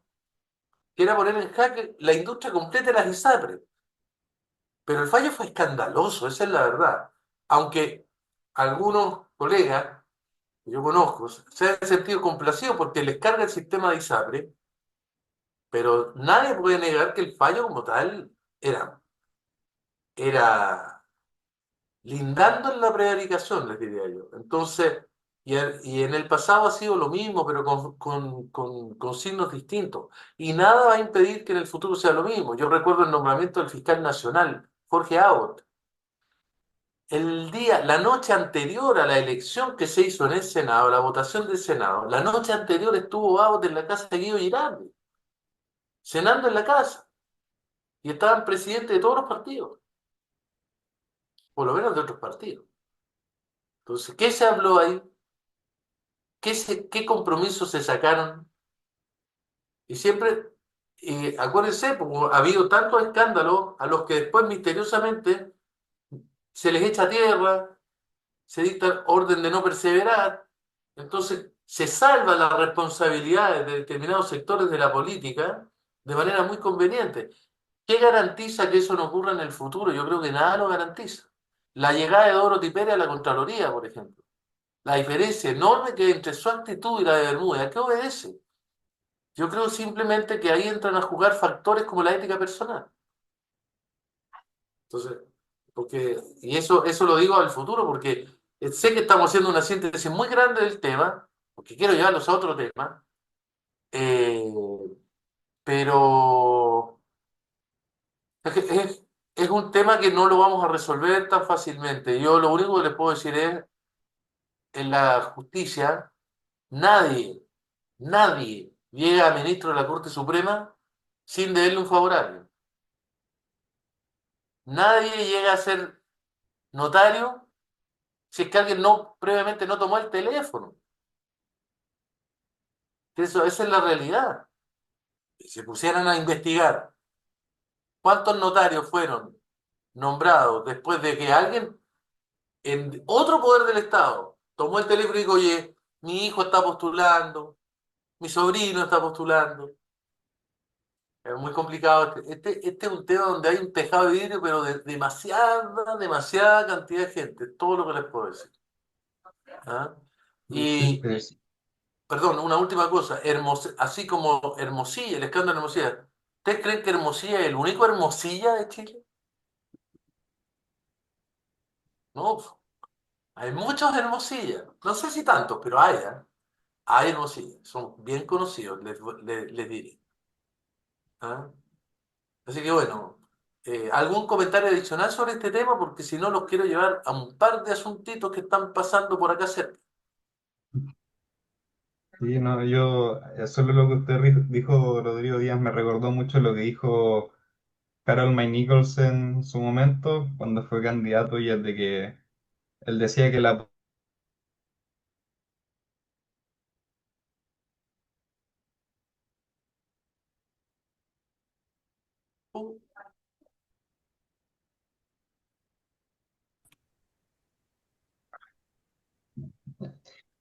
que era poner en jaque la industria completa de las ISAPRE. Pero el fallo fue escandaloso, esa es la verdad. Aunque algunos colegas que yo conozco se han sentido complacidos porque les carga el sistema de ISAPRE, pero nadie puede negar que el fallo como tal era lindando en la prevaricación, les diría yo. Entonces, y en el pasado ha sido lo mismo, pero con signos distintos. Y nada va a impedir que en el futuro sea lo mismo. Yo recuerdo el nombramiento del fiscal nacional, Jorge Abbott. La noche anterior a la elección que se hizo en el Senado, la votación del Senado, la noche anterior estuvo Abbott en la casa de Guido Girardi, cenando en la casa, y estaban presidentes de todos los partidos, por lo menos de otros partidos. Entonces, ¿qué se habló ahí? ¿Qué compromisos se sacaron? Y siempre, acuérdense, porque ha habido tantos escándalos a los que después misteriosamente se les echa tierra, se dicta orden de no perseverar, entonces se salvan las responsabilidades de determinados sectores de la política de manera muy conveniente. ¿Qué garantiza que eso no ocurra en el futuro? Yo creo que nada lo garantiza. La llegada de Dorothy Pérez a la Contraloría, por ejemplo. La diferencia enorme que hay entre su actitud y la de Bermúdez. ¿A qué obedece? Yo creo simplemente que ahí entran a jugar factores como la ética personal. Entonces, y eso lo digo al futuro porque sé que estamos haciendo una síntesis muy grande del tema, porque quiero llevarlos a otro tema, eh, pero es un tema que no lo vamos a resolver tan fácilmente. Yo lo único que les puedo decir es, en la justicia, nadie, nadie llega a ministro de la Corte Suprema sin deberle un favorable. Nadie llega a ser notario si es que alguien previamente no tomó el teléfono. Esa es la realidad. Si se pusieran a investigar cuántos notarios fueron nombrados después de que alguien en otro poder del Estado tomó el teléfono y dijo, oye, mi hijo está postulando, mi sobrino está postulando. Es muy complicado. Este es un tema donde hay un tejado de vidrio, pero de demasiada cantidad de gente. Todo lo que les puedo decir. ¿Ah? Y, Sí, perdón, una última cosa. Así como Hermosilla, el escándalo de Hermosilla. ¿Ustedes creen que Hermosilla es el único Hermosilla de Chile? No, hay muchos Hermosilla. No sé si tantos, pero hay, ¿ah? Hay Hermosilla. Son bien conocidos, les diré. ¿Ah? Así que bueno, ¿algún comentario adicional sobre este tema? Porque si no, los quiero llevar a un par de asuntitos que están pasando por acá cerca. Sí, no, yo, solo lo que usted dijo, Rodrigo Díaz, me recordó mucho lo que dijo Harold May Nichols en su momento, cuando fue candidato, y es de que él decía que la...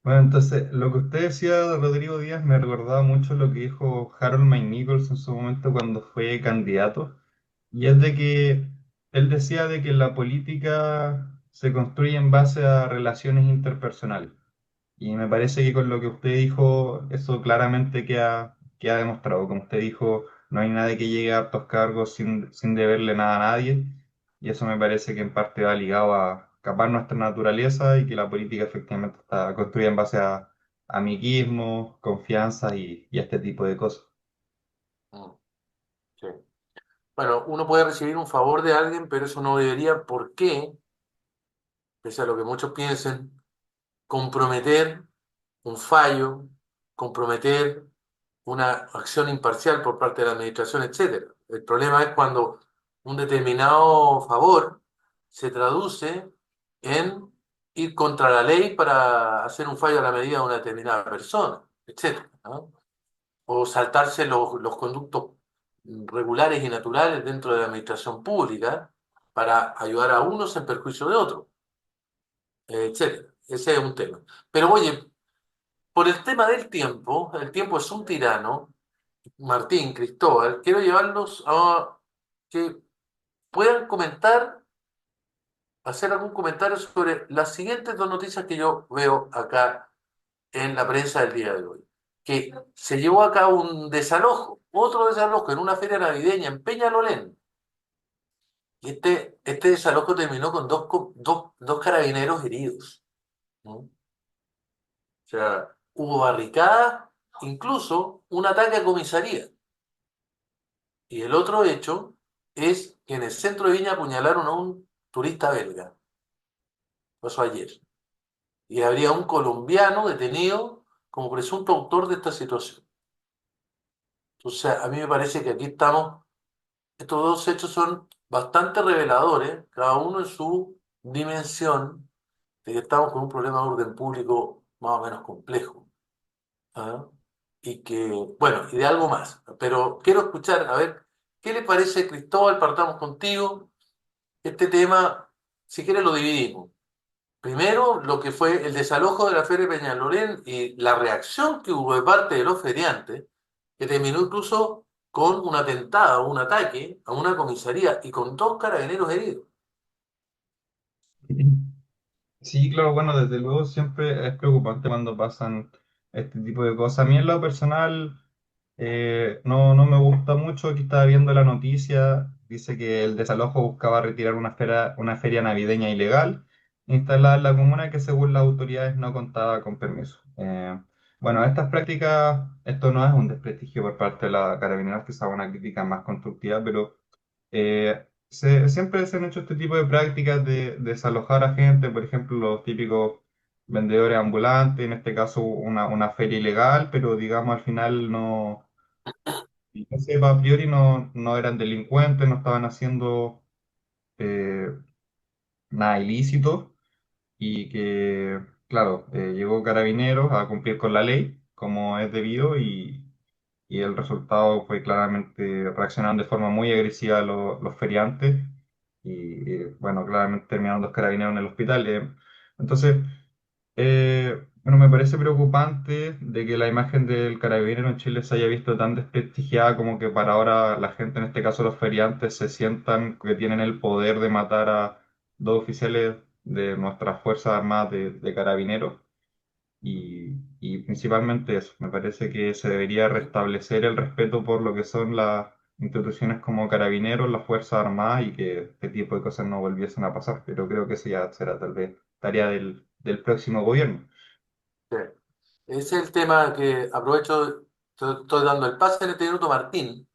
Bueno, entonces, lo que usted decía, Rodrigo Díaz, me recordaba mucho lo que dijo Harold May Nichols en su momento cuando fue candidato, y es de que él decía de que la política se construye en base a relaciones interpersonales. Y me parece que con lo que usted dijo, eso claramente queda demostrado. Como usted dijo, no hay nadie que llegue a altos cargos sin deberle nada a nadie. Y eso me parece que en parte va ligado a capaz nuestra naturaleza y que la política efectivamente está construida en base a amiguismo, confianza y este tipo de cosas. Mm, sí. Bueno, uno puede recibir un favor de alguien, pero eso no debería, ¿por qué? Pese a lo que muchos piensen, comprometer un fallo, comprometer una acción imparcial por parte de la administración, etcétera. El problema es cuando un determinado favor se traduce en ir contra la ley para hacer un fallo a la medida de una determinada persona, etcétera, ¿no? O saltarse los conductos regulares y naturales dentro de la administración pública para ayudar a unos en perjuicio de otros, etcétera. Ese es un tema. Pero oye, por el tema del tiempo, el tiempo es un tirano. Martín, Cristóbal, quiero llevarlos a que puedan comentar, hacer algún comentario sobre las siguientes dos noticias que yo veo acá en la prensa del día de hoy. Que se llevó a cabo un desalojo, otro desalojo en una feria navideña en Peñalolén. Y este desalojo terminó con dos carabineros heridos, ¿no? O sea, hubo barricadas, incluso un ataque a comisaría. Y el otro hecho es que en el centro de Viña apuñalaron a un turista belga. Pasó ayer. Y habría un colombiano detenido como presunto autor de esta situación. Entonces, a mí me parece que aquí estamos, estos dos hechos son bastante reveladores, cada uno en su dimensión, de que estamos con un problema de orden público más o menos complejo. ¿Ah? Y que, bueno, y de algo más. Pero quiero escuchar, a ver, ¿qué le parece, Cristóbal? Partamos contigo. Este tema, si quiere, lo dividimos. Primero, lo que fue el desalojo de la Feria de Peñalolén y la reacción que hubo de parte de los feriantes, que terminó incluso con un atentado, un ataque a una comisaría y con dos carabineros heridos. Sí, claro, bueno, desde luego siempre es preocupante cuando pasan este tipo de cosas. A mí en lo personal no me gusta mucho. Aquí estaba viendo la noticia, dice que el desalojo buscaba retirar una feria navideña ilegal instalada en la comuna que según las autoridades no contaba con permiso. Bueno, estas prácticas, esto no es un desprestigio por parte de la Carabineros, quizá una crítica más constructiva, pero siempre se han hecho este tipo de prácticas de desalojar a gente, por ejemplo, los típicos vendedores ambulantes, en este caso una feria ilegal, pero digamos al final y no sepa, a priori no eran delincuentes, no estaban haciendo eh, nada ilícito y que, claro, llegó Carabineros a cumplir con la ley como es debido y el resultado fue claramente reaccionando de forma muy agresiva a los feriantes y, bueno, claramente terminaron los carabineros en el hospital. Entonces, bueno, me parece preocupante de que la imagen del carabinero en Chile se haya visto tan desprestigiada como que para ahora la gente, en este caso los feriantes, se sientan que tienen el poder de matar a dos oficiales de nuestras Fuerzas Armadas de carabineros. Y principalmente eso, me parece que se debería restablecer el respeto por lo que son instituciones como Carabineros, las Fuerzas Armadas y que este tipo de cosas no volviesen a pasar. Pero creo que eso ya será tal vez tarea del próximo gobierno. Sí. Ese es el tema que aprovecho, estoy dando el pase en este minuto, Martín,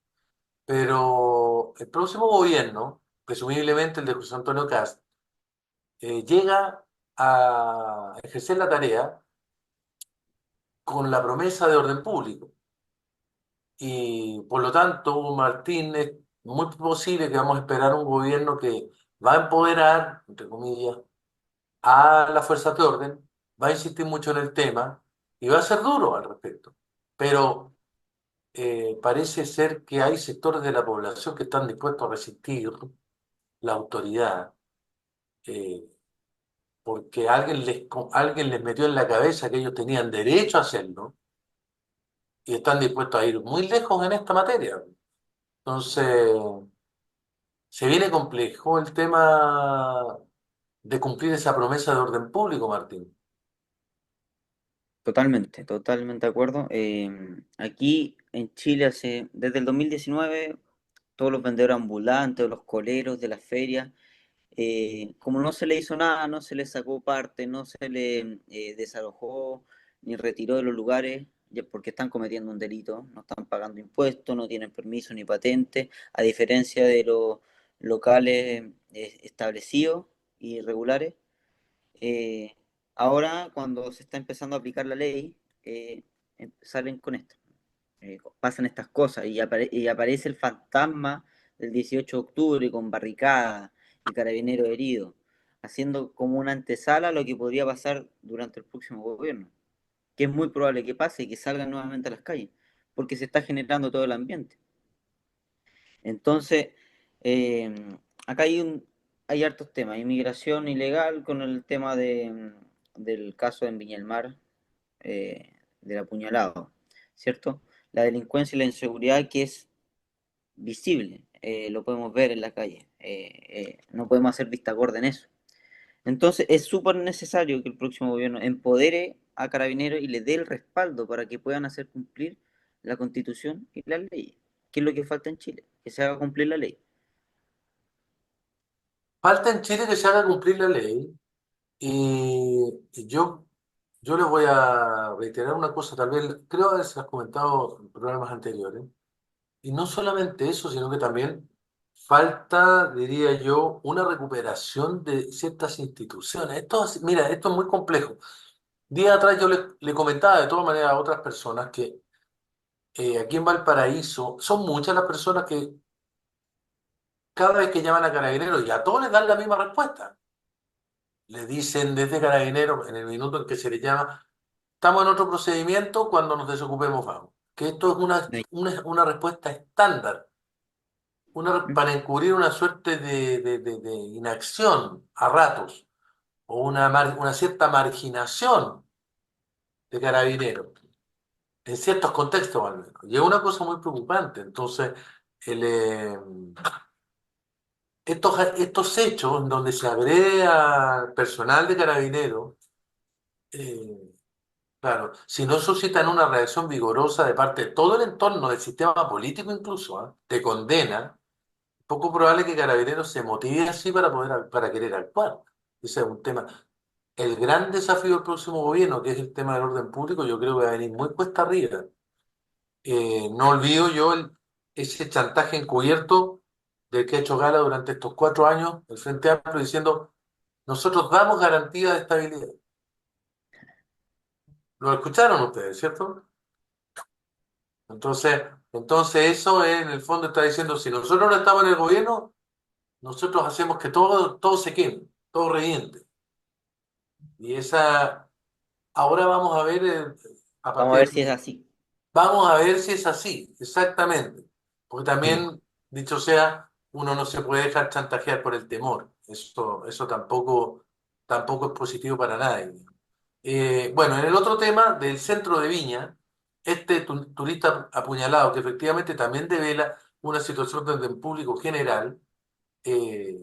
pero el próximo gobierno, presumiblemente el de José Antonio Cast, llega a ejercer la tarea con la promesa de orden público. Y por lo tanto, Martín, es muy posible que vamos a esperar un gobierno que va a empoderar, entre comillas, a las fuerzas de orden, va a insistir mucho en el tema y va a ser duro al respecto. Pero parece ser que hay sectores de la población que están dispuestos a resistir la autoridad, eh, porque alguien les metió en la cabeza que ellos tenían derecho a hacerlo y están dispuestos a ir muy lejos en esta materia. Entonces, se viene complejo el tema de cumplir esa promesa de orden público, Martín. Totalmente, totalmente de acuerdo. Aquí en Chile, desde el 2019, todos los vendedores ambulantes, los coleros de las ferias, como no se le hizo nada, no se le sacó parte, no se le desalojó ni retiró de los lugares, ya porque están cometiendo un delito, no están pagando impuestos, no tienen permiso ni patente, a diferencia de los locales establecidos y regulares. Eh, Ahora, cuando se está empezando a aplicar la ley, salen con esto. Pasan estas cosas y aparece el fantasma del 18 de octubre con barricadas y carabineros heridos, haciendo como una antesala a lo que podría pasar durante el próximo gobierno, que es muy probable que pase y que salgan nuevamente a las calles, porque se está generando todo el ambiente. Entonces, acá hay hartos temas, inmigración ilegal con el tema del caso en Viña del Mar, del apuñalado, ¿cierto? La delincuencia y la inseguridad que es visible, lo podemos ver en la calle, no podemos hacer vista gorda en eso. Entonces es súper necesario que el próximo gobierno empodere a Carabineros y le dé el respaldo para que puedan hacer cumplir la Constitución y las leyes, que es lo que falta en Chile, que se haga cumplir la ley. Falta en Chile que se haga cumplir la ley y yo les voy a reiterar una cosa, tal vez, creo haberse comentado en programas anteriores, y no solamente eso, sino que también falta, diría yo, una recuperación de ciertas instituciones. Mira, esto es muy complejo. Días atrás yo le comentaba de todas maneras a otras personas que aquí en Valparaíso son muchas las personas que cada vez que llaman a Carabineros y a todos les dan la misma respuesta. Le dicen desde Carabineros, en el minuto en que se les llama, estamos en otro procedimiento, cuando nos desocupemos vamos. Que esto es una respuesta estándar, para encubrir una suerte de inacción a ratos, o una cierta marginación de Carabineros, en ciertos contextos al menos. Y es una cosa muy preocupante. Entonces, el, eh, estos hechos en donde se agrede al personal de Carabineros, eh, claro, si no suscitan una reacción vigorosa de parte de todo el entorno del sistema político incluso, ¿ah? De condena, poco probable que Carabineros se motive así para querer actuar. Ese es un tema. El gran desafío del próximo gobierno, que es el tema del orden público, yo creo que va a venir muy cuesta arriba. No olvido yo ese chantaje encubierto del que ha hecho gala durante estos 4 años el Frente Amplio diciendo, nosotros damos garantía de estabilidad. Lo escucharon ustedes, ¿cierto? Entonces, entonces eso en el fondo está diciendo, si nosotros no estamos en el gobierno, nosotros hacemos que todo se queme, todo reviente. Y ahora vamos a ver, a Vamos a ver partir, si es así. vamos a ver si es así, exactamente. Porque Mm. también, dicho sea, uno no se puede dejar chantajear por el temor. Eso tampoco es positivo para nadie. Bueno, en el otro tema del centro de Viña, este turista apuñalado, que efectivamente también devela una situación de orden público general, eh,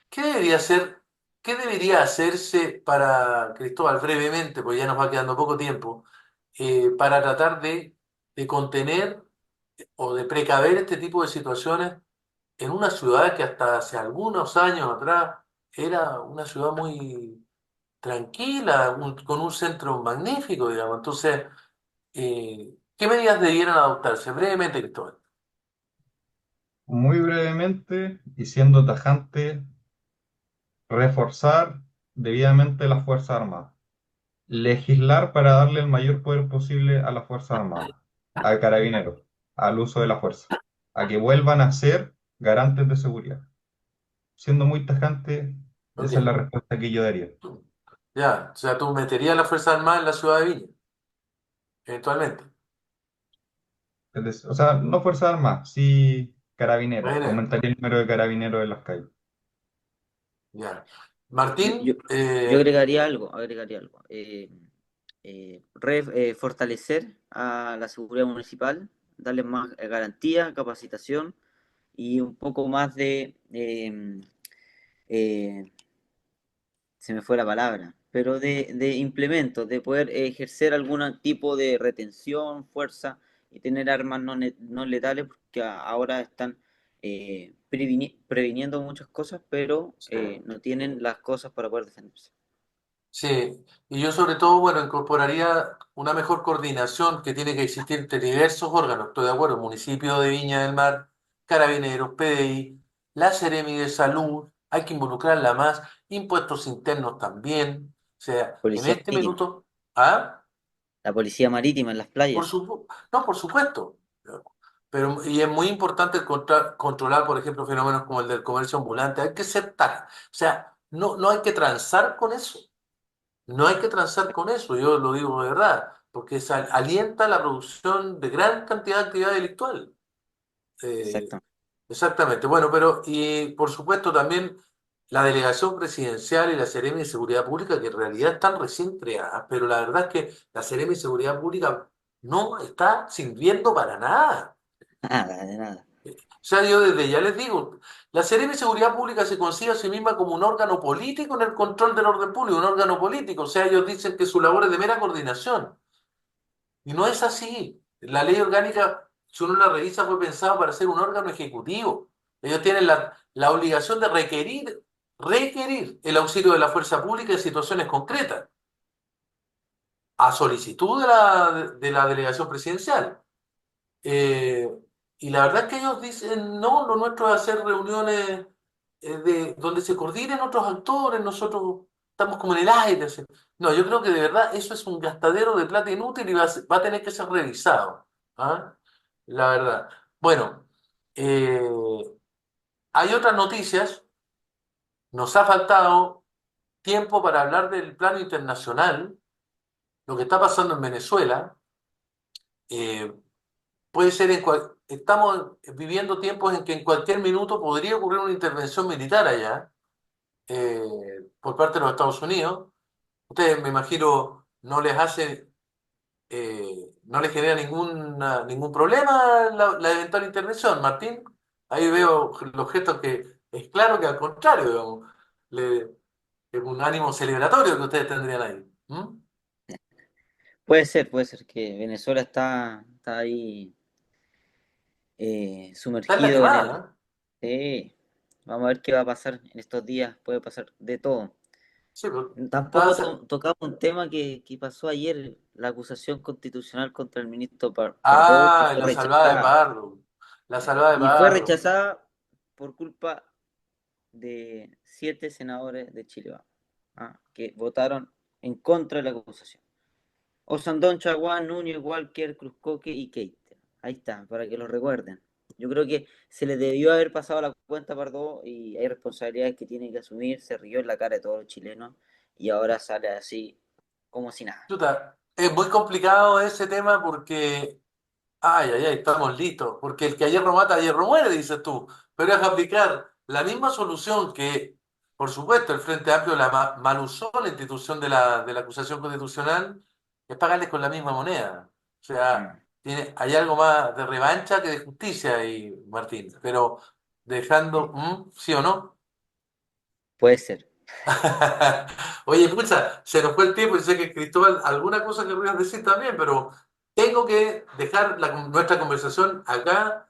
¿qué debería hacer, qué debería hacerse para, Cristóbal, brevemente, porque ya nos va quedando poco tiempo, para tratar de contener o de precaver este tipo de situaciones en una ciudad que hasta hace algunos años atrás era una ciudad muy tranquila, con un centro magnífico, digamos. Entonces, ¿qué medidas debieran adoptarse? Brevemente, Cristóbal. Muy brevemente y siendo tajante, reforzar debidamente las Fuerzas Armadas. Legislar para darle el mayor poder posible a las Fuerzas Armadas, al carabinero, al uso de la fuerza, a que vuelvan a ser garantes de seguridad. Siendo muy tajante, Ok. esa es la respuesta que yo daría. Ya, o sea, tú meterías las Fuerzas Armadas en la ciudad de Viña, eventualmente. O sea, no Fuerzas Armadas, sí carabineros. Bueno, Aumentaría el número de carabineros en las calles. ya. Yo, yo, Martín, yo agregaría algo. Fortalecer a la seguridad municipal, darles más garantía, capacitación y un poco más eh, se me fue la palabra, pero de implementos, de poder ejercer algún tipo de retención, fuerza y tener armas no letales, porque ahora están previniendo muchas cosas, pero sí. no tienen las cosas para poder defenderse. Sí, y yo sobre todo, bueno, incorporaría una mejor coordinación que tiene que existir entre diversos órganos, estoy de acuerdo, municipio de Viña del Mar, Carabineros, PDI, la Seremi de Salud, hay que involucrarla más, impuestos internos también, o sea, en Policía este marítima, minuto, ¿ah? la policía marítima en las Por playas. no, por supuesto, pero y es muy importante controlar, por ejemplo, fenómenos como el del comercio ambulante, hay que ser tal, o sea, no hay que transar con eso. No hay que transar con eso, yo lo digo de verdad, porque alienta la producción de gran cantidad de actividad delictual. Eh, Exactamente. exactamente. Bueno, pero y por supuesto también la delegación presidencial y la Seremi de Seguridad Pública, que en realidad están recién creadas, pero la verdad es que la Seremi de Seguridad Pública no está sirviendo para nada. Nada, de nada. O sea, yo desde ya les digo, la Seremi de Seguridad Pública se concibe a sí misma como un órgano político en el control del orden público, un órgano político. O sea, ellos dicen que su labor es de mera coordinación. Y no es así. La ley orgánica, si uno la revisa, fue pensada para ser un órgano ejecutivo. Ellos tienen la obligación de requerir el auxilio de la fuerza pública en situaciones concretas, a solicitud de la delegación presidencial. Eh, y la verdad es que ellos dicen, no, lo nuestro es hacer reuniones donde se coordinen otros actores, nosotros estamos como en el aire. Así. No, yo creo que de verdad eso es un gastadero de plata inútil y va a tener que ser revisado. ¿Ah? La verdad. Bueno, eh, hay otras noticias. Nos ha faltado tiempo para hablar del plano internacional, lo que está pasando en Venezuela. Eh, Puede ser estamos viviendo tiempos en que en cualquier minuto podría ocurrir una intervención militar allá por parte de los Estados Unidos. Ustedes, me imagino, no les genera ningún problema la eventual intervención, Martín. Ahí veo los gestos que es claro que al contrario, digamos, es un ánimo celebratorio que ustedes tendrían ahí. ¿Mm? Puede ser que Venezuela está ahí Está en la sumergido en el. quemada, ¿eh? Sí, vamos a ver qué va a pasar en estos días, puede pasar de todo. Sí, pero Tampoco tocamos un tema que pasó ayer, la acusación constitucional contra el ministro Pardo, que Ah, fue la salvada de rechazada. Pardo. La salvada de Y fue Pardo. rechazada por culpa de 7 senadores de Chile Vamos, que votaron en contra de la acusación. Osandón, Chaguán, Núñez, Walker, Cruzcoque y Keiter. Ahí está, para que lo recuerden. Yo creo que se le debió haber pasado la cuenta a Pardo y hay responsabilidades que tiene que asumir. Se rió en la cara de todos los chilenos y ahora sale así como si nada. Chuta, es muy complicado ese tema porque, ay, ay, ay, estamos listos. Porque el que a hierro mata, a hierro muere, dices tú. Pero es aplicar la misma solución que, por supuesto, el Frente Amplio mal usó la institución de la acusación constitucional, es pagarles con la misma moneda. O sea, Mm, hay algo más de revancha que de justicia ahí, Martín. Pero dejando, sí. ¿sí o no? Puede ser. Oye, pucha, se nos fue el tiempo y sé que Cristóbal, alguna cosa querrías decir también, pero tengo que dejar nuestra conversación acá.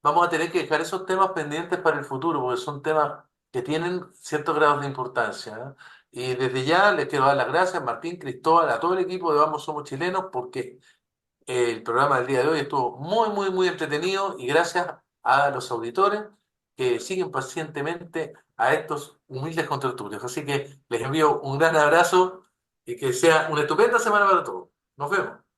Vamos a tener que dejar esos temas pendientes para el futuro, porque son temas que tienen ciertos grados de importancia, ¿eh? Y desde ya les quiero dar las gracias, Martín, Cristóbal, a todo el equipo de Vamos Somos Chilenos, porque el programa del día de hoy estuvo muy, muy, muy entretenido y gracias a los auditores que siguen pacientemente a estos humildes contertulios. Así que les envío un gran abrazo y que sea una estupenda semana para todos. Nos vemos.